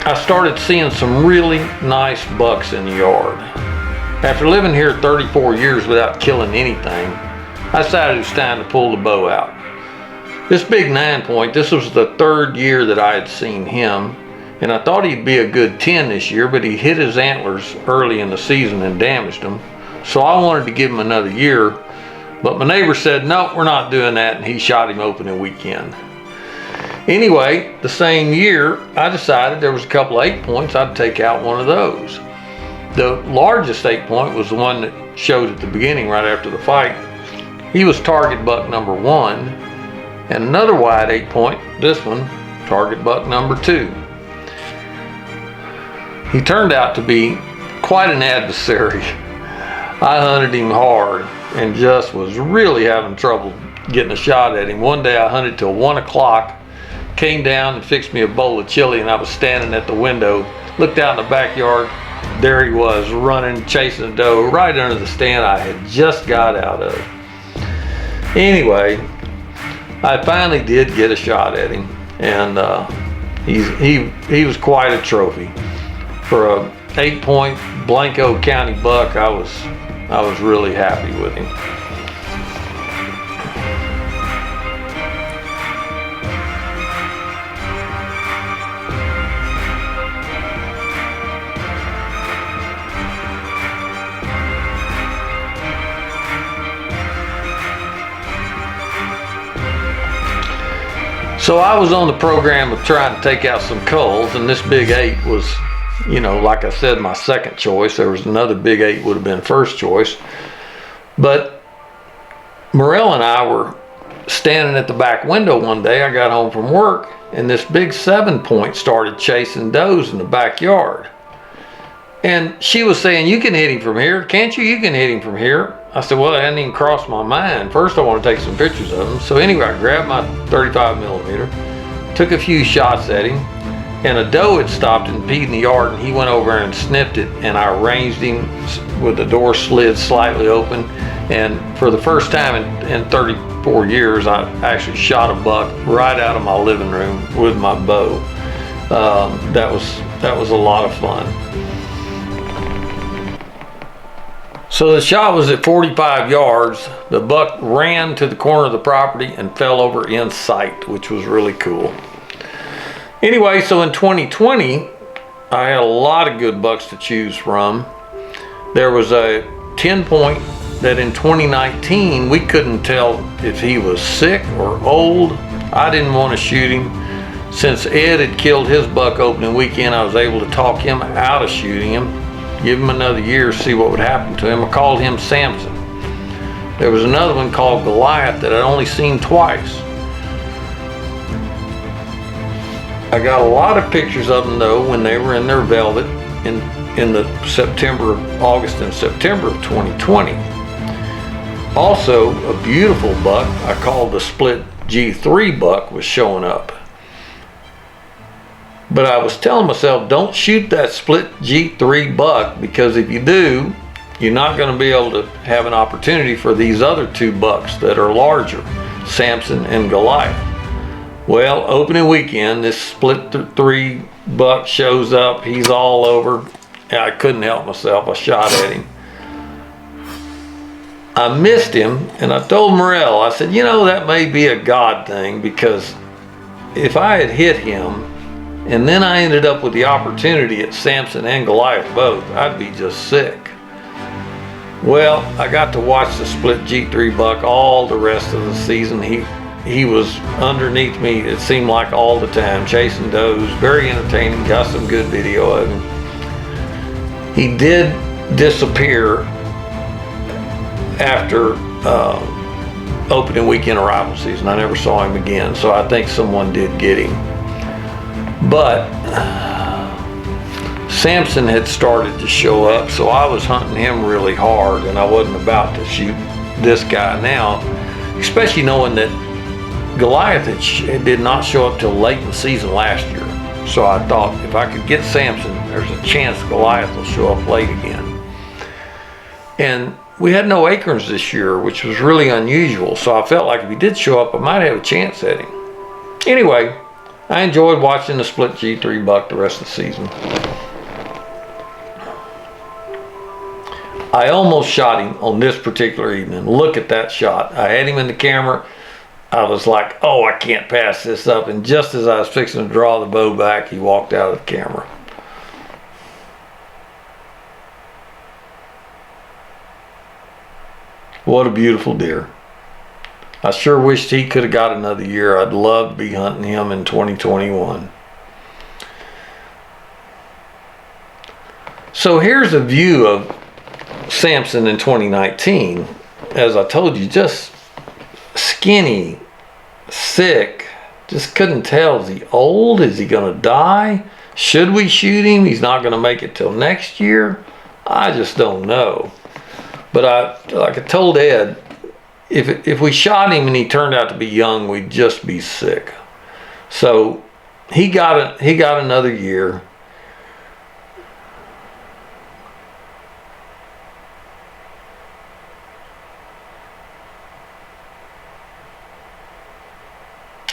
I started seeing some really nice bucks in the yard. After living here 34 years without killing anything, I decided it was time to pull the bow out. This big 9-point, this was the 3rd year that I had seen him, and I thought he'd be a good 10 this year, but he hit his antlers early in the season and damaged them. So I wanted to give him another year, but my neighbor said, no, we're not doing that, and he shot him opening weekend. Anyway, the same year, I decided there was a couple 8-points, I'd take out one of those. The largest 8-point was the one that showed at the beginning right after the fight. He was target buck number 1, and another wide 8-point, this one, target buck number 2. He turned out to be quite an adversary. I hunted him hard and just was really having trouble getting a shot at him. One day I hunted till 1 o'clock, came down and fixed me a bowl of chili, and I was standing at the window, looked out in the backyard, there he was running, chasing a doe right under the stand I had just got out of. Anyway, I finally did get a shot at him, and he was quite a trophy. For a 8-point Blanco County buck, I was really happy with him. So I was on the program of trying to take out some culls, and this big 8 was, you know, like I said, my second choice. There was another big 8 would have been first choice. But Morel and I were standing at the back window one day. I got home from work, and this big 7-point started chasing does in the backyard. And she was saying, you can hit him from here, can't you? You can hit him from here. I said, well, it hadn't even crossed my mind. First, I want to take some pictures of him. So anyway, I grabbed my 35 millimeter, took a few shots at him, and a doe had stopped and peed in the yard, and he went over and sniffed it, and I ranged him with the door slid slightly open. And for the first time in 34 years, I actually shot a buck right out of my living room with my bow. That was a lot of fun. So the shot was at 45 yards. The buck ran to the corner of the property and fell over in sight, which was really cool. Anyway, so in 2020, I had a lot of good bucks to choose from. There was a 10-point that in 2019, we couldn't tell if he was sick or old. I didn't want to shoot him. Since Ed had killed his buck opening weekend, I was able to talk him out of shooting him, give him another year, see what would happen to him. I called him Samson. There was another one called Goliath that I'd only seen twice. I got a lot of pictures of them though when they were in their velvet in the August and September of 2020. Also, a beautiful buck I called the split G3 buck was showing up. But I was telling myself, don't shoot that split G3 buck, because if you do, you're not going to be able to have an opportunity for these other 2 bucks that are larger, Samson and Goliath. Well, opening weekend, this split 3 buck shows up. He's all over. I couldn't help myself. I shot at him. I missed him, and I told Morrell, I said, you know, that may be a God thing, because if I had hit him and then I ended up with the opportunity at Samson and Goliath both, I'd be just sick. Well, I got to watch the split G3 buck all the rest of the season. He was underneath me, it seemed like, all the time, chasing does. Very entertaining, got some good video of him. He did disappear after opening weekend of rifle season. I never saw him again, so I think someone did get him. But Samson had started to show up, so I was hunting him really hard, and I wasn't about to shoot this guy now, especially knowing that Goliath did not show up till late in the season last year. So I thought if I could get Samson, there's a chance Goliath will show up late again. And we had no acorns this year, which was really unusual, so I felt like if he did show up, I might have a chance at him. Anyway, I enjoyed watching the split G3 buck the rest of the season. I almost shot him on this particular evening. Look at that shot. I had him in the camera. I was like, oh, I can't pass this up. And just as I was fixing to draw the bow back, he walked out of the camera. What a beautiful deer. I sure wished he could have got another year. I'd love to be hunting him in 2021. So here's a view of Samson in 2019. As I told you, just skinny, sick, just couldn't tell. Is he old? Is he gonna die? Should we shoot him? He's not gonna make it till next year. I just don't know. But like I told Ed, if we shot him and he turned out to be young, we'd just be sick. So he got another year.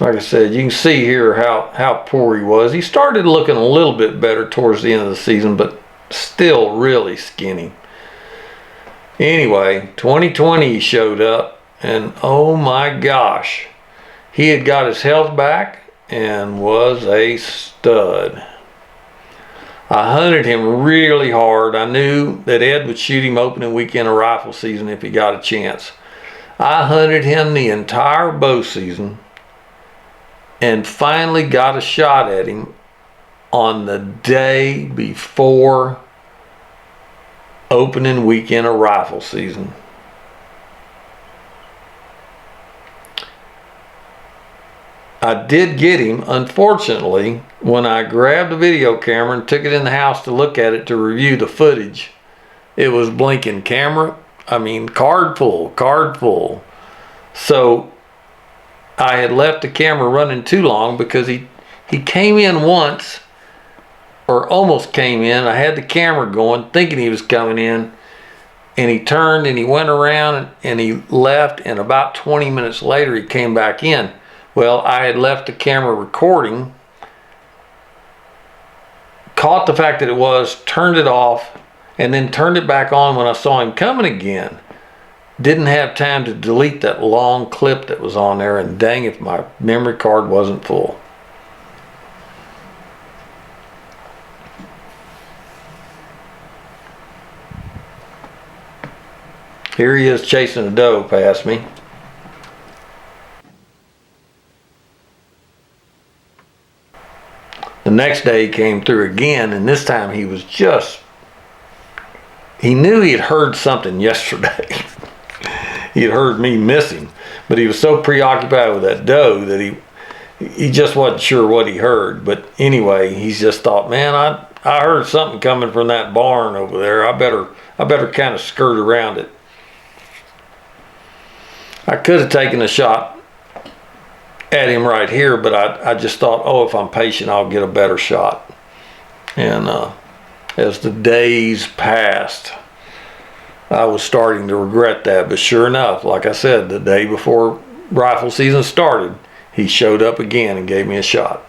Like I said, you can see here how poor he was. He started looking a little bit better towards the end of the season, but still really skinny. Anyway, 2020 he showed up, and oh my gosh, he had got his health back and was a stud. I hunted him really hard. I knew that Ed would shoot him opening weekend of rifle season if he got a chance. I hunted him the entire bow season and finally got a shot at him on the day before opening weekend of rifle season. I did get him. Unfortunately, when I grabbed the video camera and took it in the house to look at it to review the footage, it was blinking card full. So I had left the camera running too long because he came in once, or almost came in. I had the camera going thinking he was coming in, and he turned and he went around and he left, and about 20 minutes later he came back in. Well, I had left the camera recording, caught the fact that it was, turned it off, and then turned it back on when I saw him coming again. Didn't have time to delete that long clip that was on there, and dang if my memory card wasn't full. Here he is chasing a doe past me. The next day he came through again, and this time he was he knew he had heard something yesterday. He had heard me miss him, but he was so preoccupied with that doe that he just wasn't sure what he heard. But anyway, he's just thought, man, I heard something coming from that barn over there. I better kind of skirt around it. I could have taken a shot at him right here, but I just thought, oh, if I'm patient, I'll get a better shot. And as the days passed, I was starting to regret that. But sure enough, like I said, the day before rifle season started, he showed up again and gave me a shot.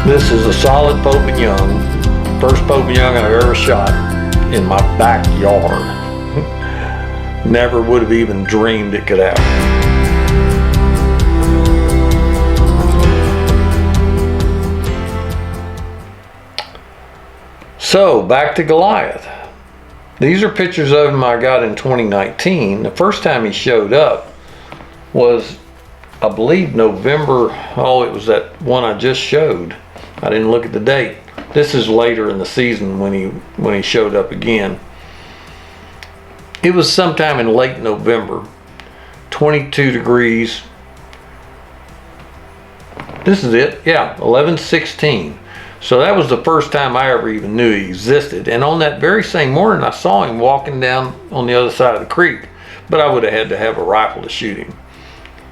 This is a solid Pope and Young. First Pope and Young I've ever shot in my backyard. Never would have even dreamed it could happen. So back to Goliath. These are pictures of him I got in 2019. The first time he showed up was, I believe, November. Oh, it was that one I just showed. I didn't look at the date. This is later in the season when he showed up again. It was sometime in late November. 22 degrees. This is it. Yeah, 11/16. So that was the first time I ever even knew he existed. And on that very same morning, I saw him walking down on the other side of the creek. But I would have had to have a rifle to shoot him.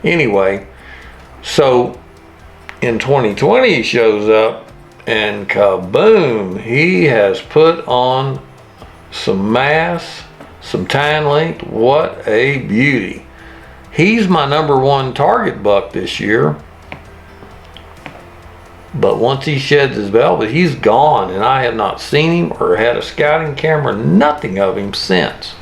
Anyway, so in 2020 he shows up and kaboom, he has put on some mass, some tine length. What a beauty. He's my #1 target buck this year. But once he sheds his velvet, he's gone, and I have not seen him or had a scouting camera, nothing of him since.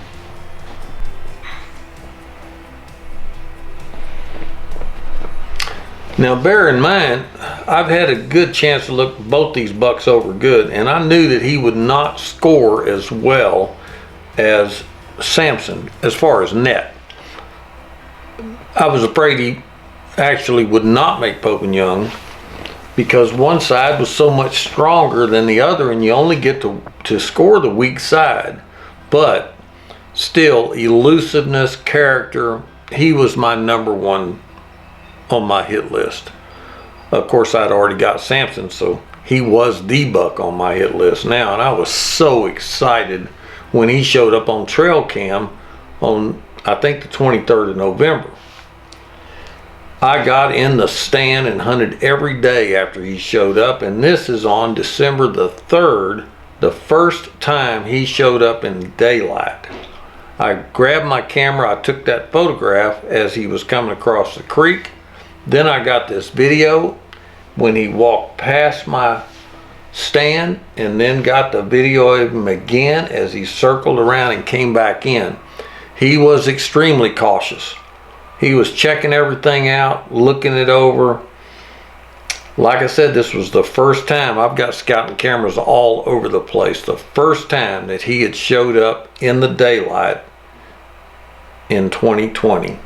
Now bear in mind, I've had a good chance to look both these bucks over good, and I knew that he would not score as well as Samson as far as net. I was afraid he actually would not make Pope and Young because one side was so much stronger than the other, and you only get to score the weak side. But still, elusiveness, character, he was my #1 on my hit list. Of course, I'd already got Samson, so he was the buck on my hit list now, and I was so excited when he showed up on trail cam on, I think, the 23rd of November. I got in the stand and hunted every day after he showed up, and this is on December the 3rd, the first time he showed up in daylight. I grabbed my camera, I took that photograph as he was coming across the creek. Then I got this video when he walked past my stand, and then got the video of him again as he circled around and came back in. He was extremely cautious. He was checking everything out, looking it over. Like I said, this was the first time, I've got scouting cameras all over the place, the first time that he had showed up in the daylight in 2020.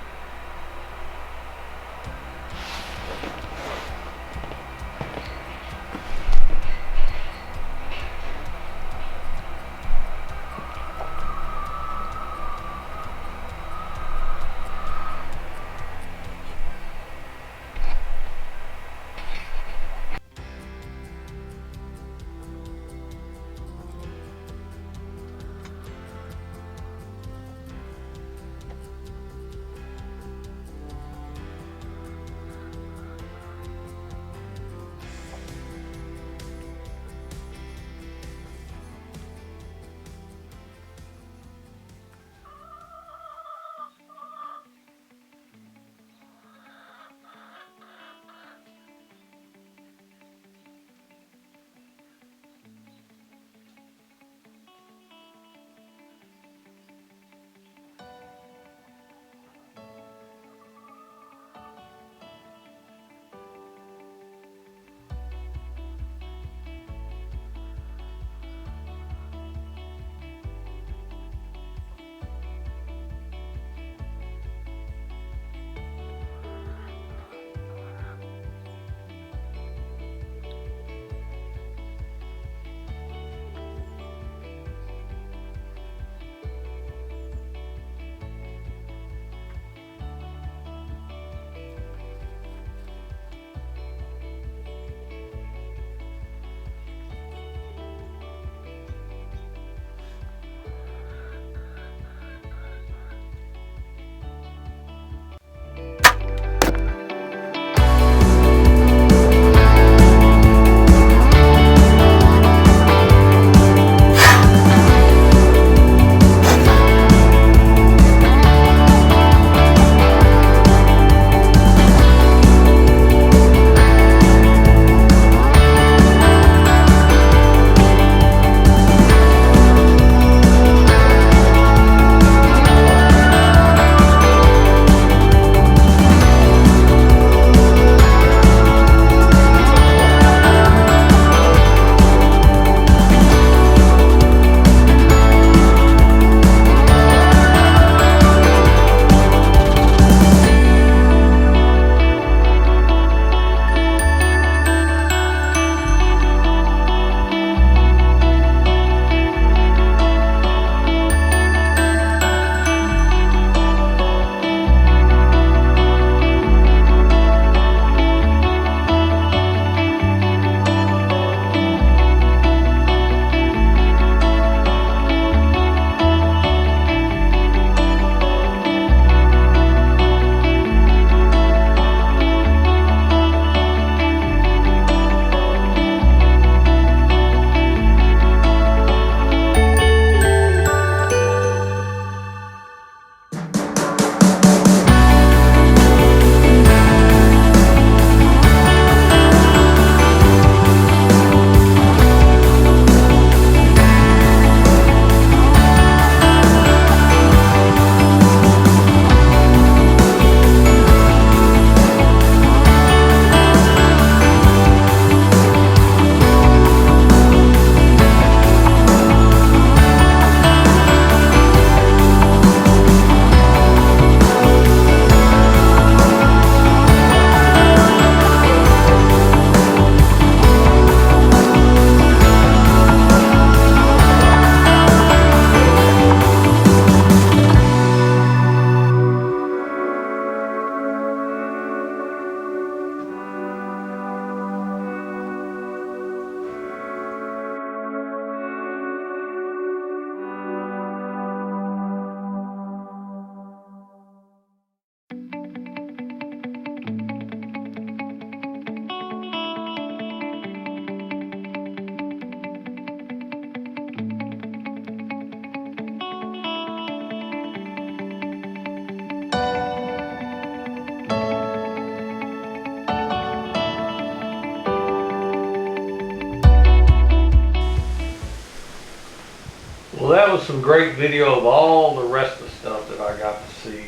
was some great video of all the rest of the stuff that I got to see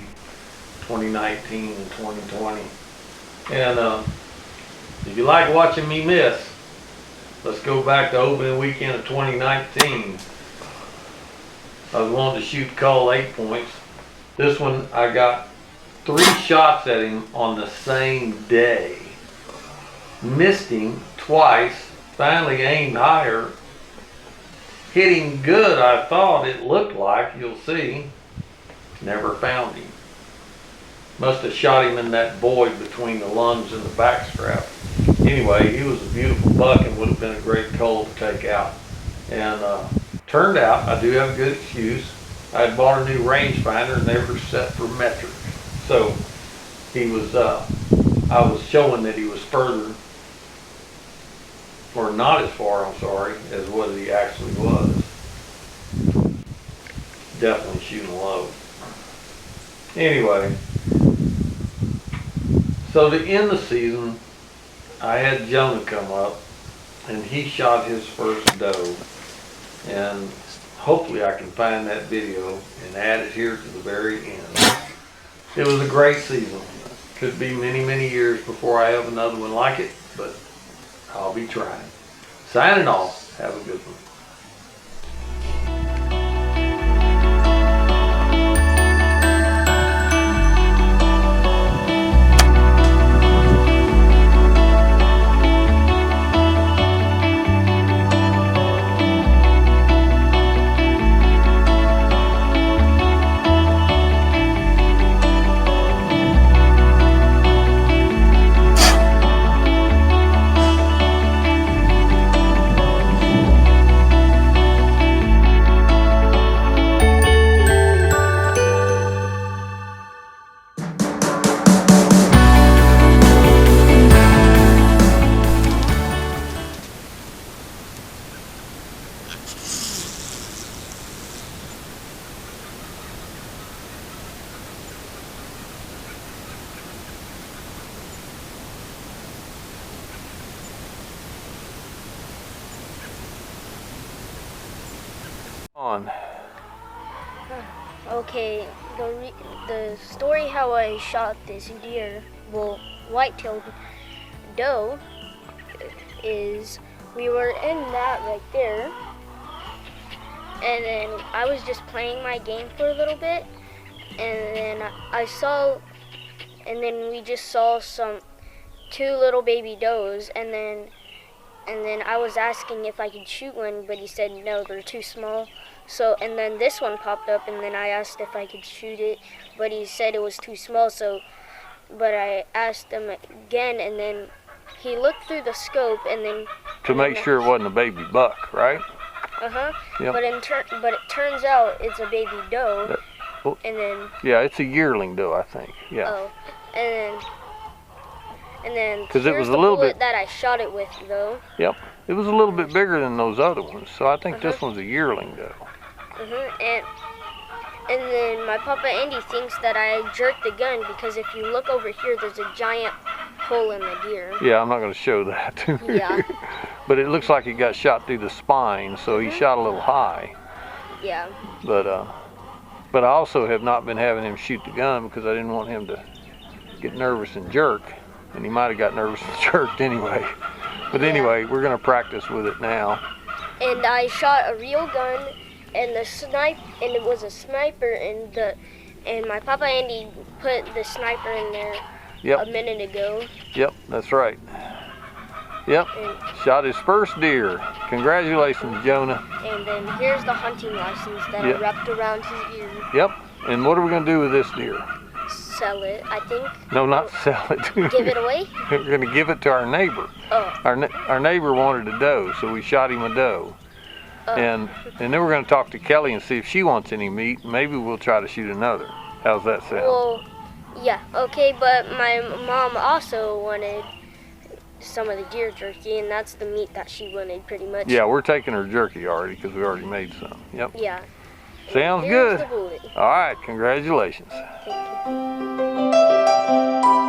2019 and 2020. And if you like watching me miss, let's go back to opening weekend of 2019. I was wanting to shoot cull 8 points. This one I got 3 shots at him on the same day. Missed him twice, finally aimed higher. Hit him good, I thought it looked like, you'll see. Never found him. Must have shot him in that void between the lungs and the back strap. Anyway, he was a beautiful buck and would have been a great cull to take out. And turned out, I do have a good excuse. I had bought a new rangefinder and they were set for metric. So he was, I was showing that he was further, or not as far, I'm sorry, as what he actually was. Definitely shooting low. Anyway, so to end the season, I had Jonah come up and he shot his first doe. And hopefully I can find that video and add it here to the very end. It was a great season. Could be many, many years before I have another one like it, but I'll be trying. Signing off. Have a good one. On. Okay, the story how I shot this deer, well, white-tailed doe, is we were in that right there, and then I was just playing my game for a little bit, and then we just saw 2 little baby does, and then I was asking if I could shoot one, but he said no, they're too small. So, and then this one popped up, and then I asked if I could shoot it, but he said it was too small. So, but I asked him again, and then he looked through the scope, and then to make sure it wasn't a baby buck, right? Yep. But it turns out it's a baby doe, and then yeah, it's a yearling doe, I think. Yeah. Oh, and then because it was a little bit that I shot it with, though. Yep, it was a little bit bigger than those other ones, so I think this one's a yearling doe. And then my Papa Andy thinks that I jerked the gun because if you look over here, there's a giant hole in the deer. Yeah, I'm not going to show that. Yeah. But it looks like he got shot through the spine, so he shot a little high. Yeah. But I also have not been having him shoot the gun because I didn't want him to get nervous and jerk, and he might have got nervous and jerked anyway. But anyway, we're going to practice with it now. And I shot a real gun. And it was a sniper, and my Papa Andy put the sniper in there a minute ago. Yep, that's right. Yep, and shot his first deer. Congratulations, Jonah. And then here's the hunting license that I wrapped around his ear. Yep, and what are we going to do with this deer? Sell it, I think. No, not sell it. Give it away? We're going to give it to our neighbor. Oh. Our neighbor wanted a doe, so we shot him a doe. And then we're going to talk to Kelly and see if she wants any meat. Maybe we'll try to shoot another. How's that sound? Well, yeah, okay, but my mom also wanted some of the deer jerky, and that's the meat that she wanted pretty much. Yeah, we're taking her jerky already because we already made some. Yep. Yeah. Sounds good. All right, congratulations. Thank you.